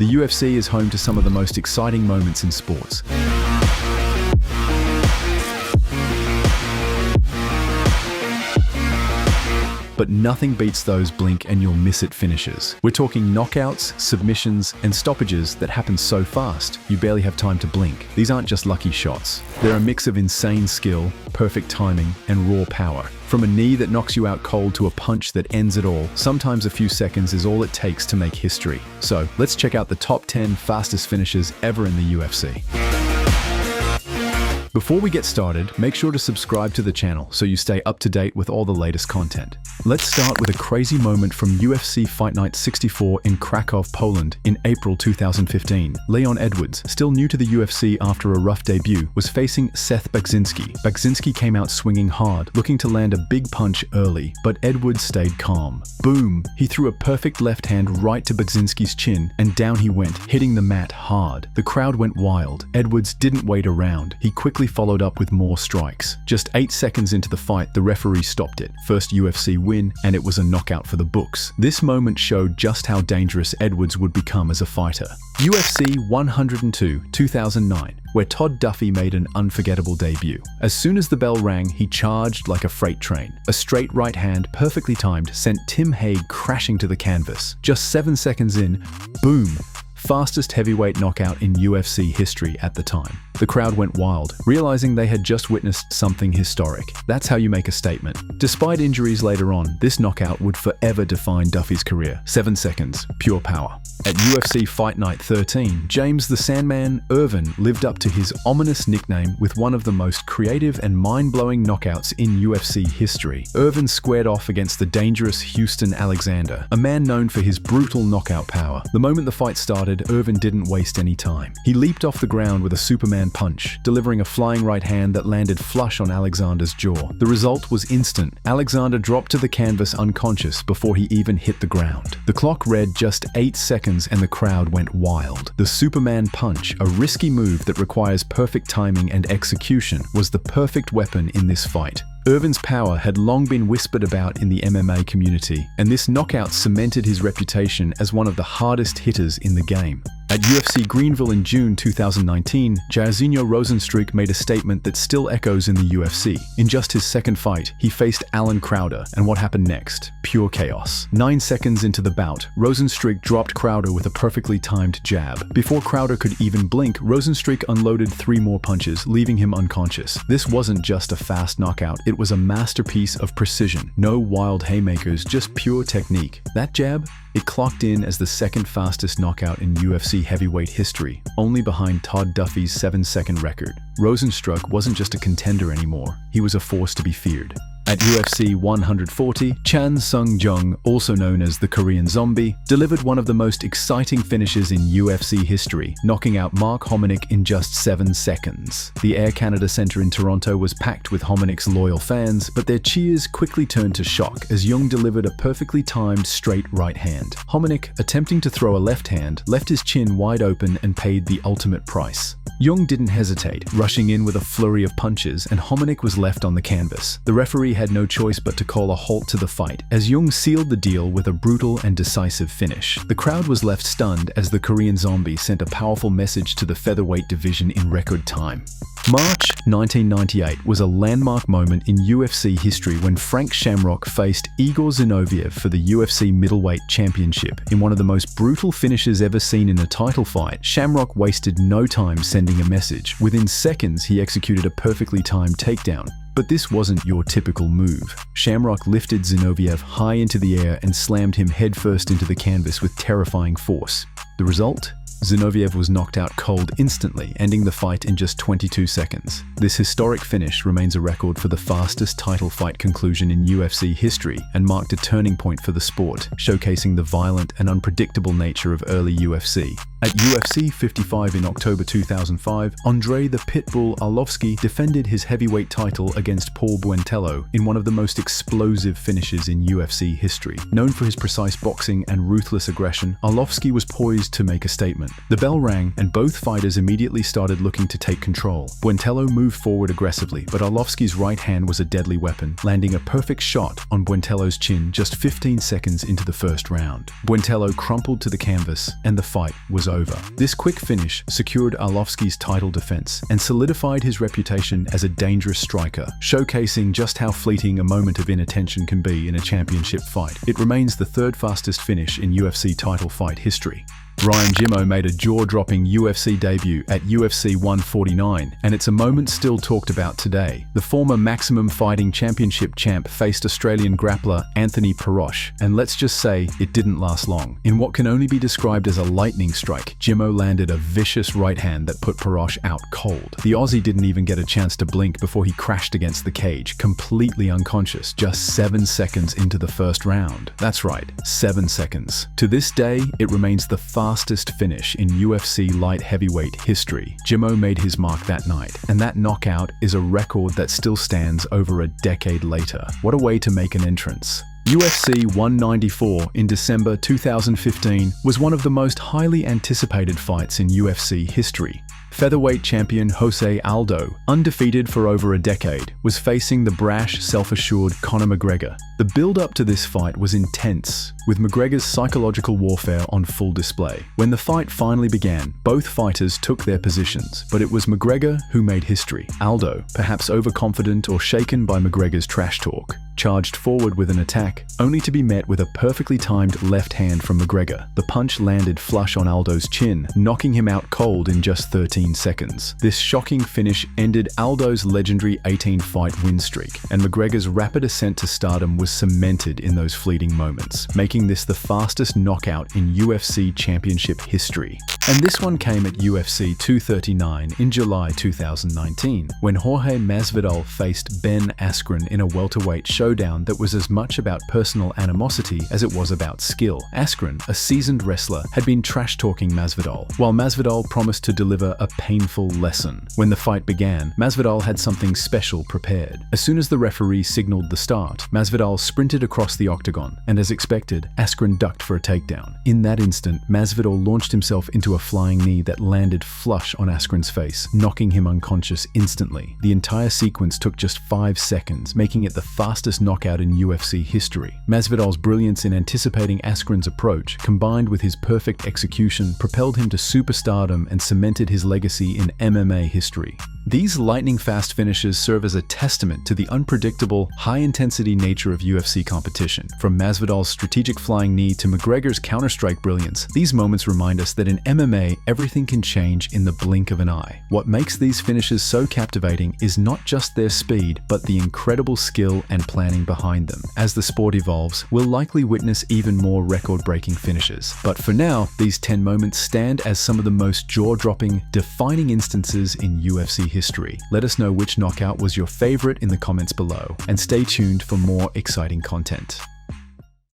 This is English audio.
The UFC is home to some of the most exciting moments in sports. But nothing beats those blink and you'll miss it finishes. We're talking knockouts, submissions, and stoppages that happen so fast, you barely have time to blink. These aren't just lucky shots. They're a mix of insane skill, perfect timing, and raw power. From a knee that knocks you out cold to a punch that ends it all, sometimes a few seconds is all it takes to make history. So, let's check out the top 10 fastest finishes ever in the UFC. Before we get started, make sure to subscribe to the channel so you stay up to date with all the latest content. Let's start with a crazy moment from UFC Fight Night 64 in Krakow, Poland in April 2015. Leon Edwards, still new to the UFC after a rough debut, was facing Seth Bagzinski. Bagzinski came out swinging hard, looking to land a big punch early, but Edwards stayed calm. Boom! He threw a perfect left hand right to Bagzinski's chin, and down he went, hitting the mat hard. The crowd went wild. Edwards didn't wait around. He quickly followed up with more strikes. Just 8 seconds into the fight, the referee stopped it. First UFC win, and it was a knockout for the books. This moment showed just how dangerous Edwards would become as a fighter. UFC 102, 2009, where Todd Duffy made an unforgettable debut. As soon as the bell rang, he charged like a freight train. A straight right hand, perfectly timed, sent Tim Hague crashing to the canvas. Just 7 seconds in, boom! Fastest heavyweight knockout in UFC history at the time. The crowd went wild, realizing they had just witnessed something historic. That's how you make a statement. Despite injuries later on, this knockout would forever define Duffy's career. 7 seconds, pure power. At UFC Fight Night 13, James the Sandman Irvin lived up to his ominous nickname with one of the most creative and mind-blowing knockouts in UFC history. Irvin squared off against the dangerous Houston Alexander, a man known for his brutal knockout power. The moment the fight started, Irvin didn't waste any time. He leaped off the ground with a Superman punch, delivering a flying right hand that landed flush on Alexander's jaw. The result was instant. Alexander dropped to the canvas unconscious before he even hit the ground. The clock read just 8 seconds and the crowd went wild. The Superman punch, a risky move that requires perfect timing and execution, was the perfect weapon in this fight. Irvin's power had long been whispered about in the MMA community, and this knockout cemented his reputation as one of the hardest hitters in the game. At UFC Greenville in June 2019, Jairzinho Rozenstruik made a statement that still echoes in the UFC. In just his second fight, he faced Alan Crowder, and what happened next? Pure chaos. 9 seconds into the bout, Rozenstruik dropped Crowder with a perfectly timed jab. Before Crowder could even blink, Rozenstruik unloaded 3 more punches, leaving him unconscious. This wasn't just a fast knockout, it was a masterpiece of precision. No wild haymakers, just pure technique. That jab? It clocked in as the second fastest knockout in UFC heavyweight history, only behind Todd Duffy's 7-second record. Rozenstruik wasn't just a contender anymore, he was a force to be feared. At UFC 140, Chan Sung Jung, also known as the Korean Zombie, delivered one of the most exciting finishes in UFC history, knocking out Mark Hominick in just 7 seconds. The Air Canada Centre in Toronto was packed with Hominick's loyal fans, but their cheers quickly turned to shock as Jung delivered a perfectly timed straight right hand. Hominick, attempting to throw a left hand, left his chin wide open and paid the ultimate price. Jung didn't hesitate, rushing in with a flurry of punches, and Hominick was left on the canvas. The referee had no choice but to call a halt to the fight, as Jung sealed the deal with a brutal and decisive finish. The crowd was left stunned as the Korean Zombie sent a powerful message to the featherweight division in record time. March 1998 was a landmark moment in UFC history when Frank Shamrock faced Igor Zinoviev for the UFC Middleweight Championship. In one of the most brutal finishes ever seen in a title fight, Shamrock wasted no time sending a message. Within seconds, he executed a perfectly timed takedown. But this wasn't your typical move. Shamrock lifted Zinoviev high into the air and slammed him headfirst into the canvas with terrifying force. The result? Zinoviev was knocked out cold instantly, ending the fight in just 22 seconds. This historic finish remains a record for the fastest title fight conclusion in UFC history and marked a turning point for the sport, showcasing the violent and unpredictable nature of early UFC. At UFC 55 in October 2005, Andre the Pitbull Alowski defended his heavyweight title against Paul Buentello in one of the most explosive finishes in UFC history. Known for his precise boxing and ruthless aggression, Alowski was poised to make a statement. The bell rang, and both fighters immediately started looking to take control. Buentello moved forward aggressively, but Alowski's right hand was a deadly weapon, landing a perfect shot on Buentello's chin just 15 seconds into the first round. Buentello crumpled to the canvas, and the fight was over. over. This quick finish secured Alowski's title defense and solidified his reputation as a dangerous striker, showcasing just how fleeting a moment of inattention can be in a championship fight. It remains the third fastest finish in UFC title fight history. Jimmo made a jaw-dropping UFC debut at UFC 149, and it's a moment still talked about today. The former Maximum Fighting Championship champ faced Australian grappler Anthony Perosh, and let's just say it didn't last long. In what can only be described as a lightning strike, Jimmo landed a vicious right hand that put Perosh out cold. The Aussie didn't even get a chance to blink before he crashed against the cage, completely unconscious, just 7 seconds into the first round. That's right, 7 seconds. To this day, it remains the fastest finish in UFC light heavyweight history. Jimmo made his mark that night, and that knockout is a record that still stands over a decade later. What a way to make an entrance. UFC 194 in December 2015 was one of the most highly anticipated fights in UFC history. Featherweight champion Jose Aldo, undefeated for over a decade, was facing the brash, self-assured Conor McGregor. The build-up to this fight was intense, with McGregor's psychological warfare on full display. When the fight finally began, both fighters took their positions, but it was McGregor who made history. Aldo, perhaps overconfident or shaken by McGregor's trash talk, charged forward with an attack, only to be met with a perfectly timed left hand from McGregor. The punch landed flush on Aldo's chin, knocking him out cold in just 13 seconds. This shocking finish ended Aldo's legendary 18-fight win streak, and McGregor's rapid ascent to stardom was cemented in those fleeting moments, making this the fastest knockout in UFC championship history. And this one came at UFC 239 in July 2019, when Jorge Masvidal faced Ben Askren in a welterweight showdown that was as much about personal animosity as it was about skill. Askren, a seasoned wrestler, had been trash-talking Masvidal, while Masvidal promised to deliver a painful lesson. When the fight began, Masvidal had something special prepared. As soon as the referee signaled the start, Masvidal sprinted across the octagon, and as expected, Askren ducked for a takedown. In that instant, Masvidal launched himself into a flying knee that landed flush on Askren's face, knocking him unconscious instantly. The entire sequence took just 5 seconds, making it the fastest knockout in UFC history. Masvidal's brilliance in anticipating Askren's approach, combined with his perfect execution, propelled him to superstardom and cemented his legacy in MMA history. These lightning-fast finishes serve as a testament to the unpredictable, high-intensity nature of UFC competition. From Masvidal's strategic flying knee to McGregor's counter-strike brilliance, these moments remind us that in MMA, everything can change in the blink of an eye. What makes these finishes so captivating is not just their speed, but the incredible skill and planning behind them. As the sport evolves, we'll likely witness even more record-breaking finishes. But for now, these 10 moments stand as some of the most jaw-dropping, defining instances in UFC history. Let us know which knockout was your favorite in the comments below, and stay tuned for more exciting content.